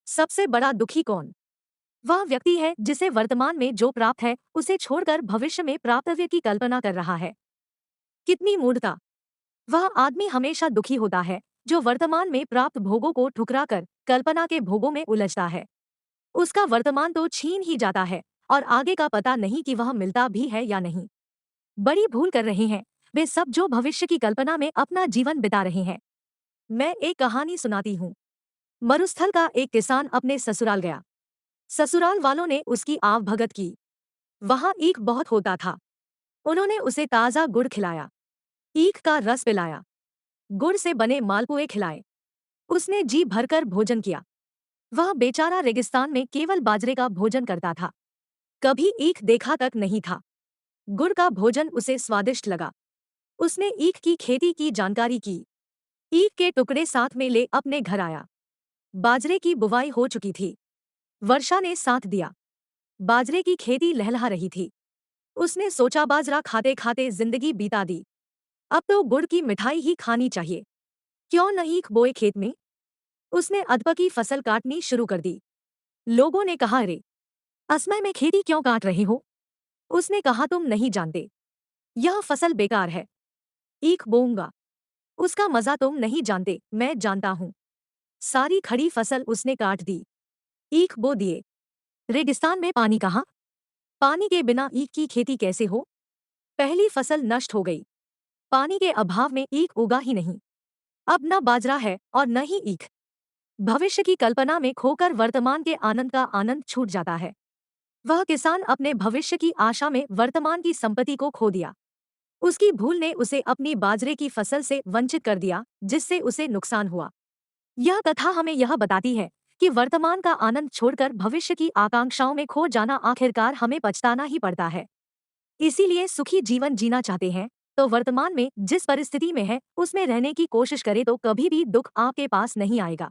सबसे बड़ा दुखी कौन? वह व्यक्ति है जिसे वर्तमान में जो प्राप्त है उसे छोड़कर भविष्य में प्राप्तव्य की कल्पना कर रहा है। कितनी मूर्खता! वह आदमी हमेशा दुखी होता है जो वर्तमान में प्राप्त भोगों को ठुकराकर कल्पना के भोगों में उलझता है। उसका वर्तमान तो छीन ही जाता है और आगे का पता नहीं कि वह मिलता भी है या नहीं। बड़ी भूल कर रहे हैं वे सब जो भविष्य की कल्पना में अपना जीवन बिता रहे हैं। मैं एक कहानी सुनाती हूँ। मरुस्थल का एक किसान अपने ससुराल गया। ससुराल वालों ने उसकी आव भगत की। वहां ईख बहुत होता था। उन्होंने उसे ताजा गुड़ खिलाया, ईख का रस पिलाया, गुड़ से बने मालपुए खिलाए। उसने जी भरकर भोजन किया। वह बेचारा रेगिस्तान में केवल बाजरे का भोजन करता था, कभी ईख देखा तक नहीं था। गुड़ का भोजन उसे स्वादिष्ट लगा। उसने ईख की खेती की जानकारी की। ईख के टुकड़े साथ में ले अपने घर आया। बाजरे की बुवाई हो चुकी थी। वर्षा ने साथ दिया। बाजरे की खेती लहलहा रही थी। उसने सोचा बाजरा खाते खाते जिंदगी बिता दी, अब तो गुड़ की मिठाई ही खानी चाहिए। क्यों नहीं बोए खेत में। उसने अदब की फसल काटनी शुरू कर दी। लोगों ने कहा, अरे असमय में खेती क्यों काट रहे हो? उसने कहा, तुम नहीं जानते, यह फसल बेकार है। ईख बोऊंगा, उसका मजा तुम नहीं जानते, मैं जानता हूँ। सारी खड़ी फसल उसने काट दी। ईख बो दिए। रेगिस्तान में पानी कहाँ? पानी के बिना ईख की खेती कैसे हो? पहली फसल नष्ट हो गई। पानी के अभाव में ईख उगा ही नहीं। अब न बाजरा है और न ही ईख। भविष्य की कल्पना में खोकर वर्तमान के आनंद का आनंद छूट जाता है। वह किसान अपने भविष्य की आशा में वर्तमान की संपत्ति को खो दिया। उसकी भूल ने उसे अपनी बाजरे की फसल से वंचित कर दिया, जिससे उसे नुकसान हुआ। यह कथा हमें यह बताती है कि वर्तमान का आनंद छोड़कर भविष्य की आकांक्षाओं में खो जाना आखिरकार हमें पछताना ही पड़ता है। इसीलिए सुखी जीवन जीना चाहते हैं तो वर्तमान में जिस परिस्थिति में है उसमें रहने की कोशिश करें तो कभी भी दुख आपके पास नहीं आएगा।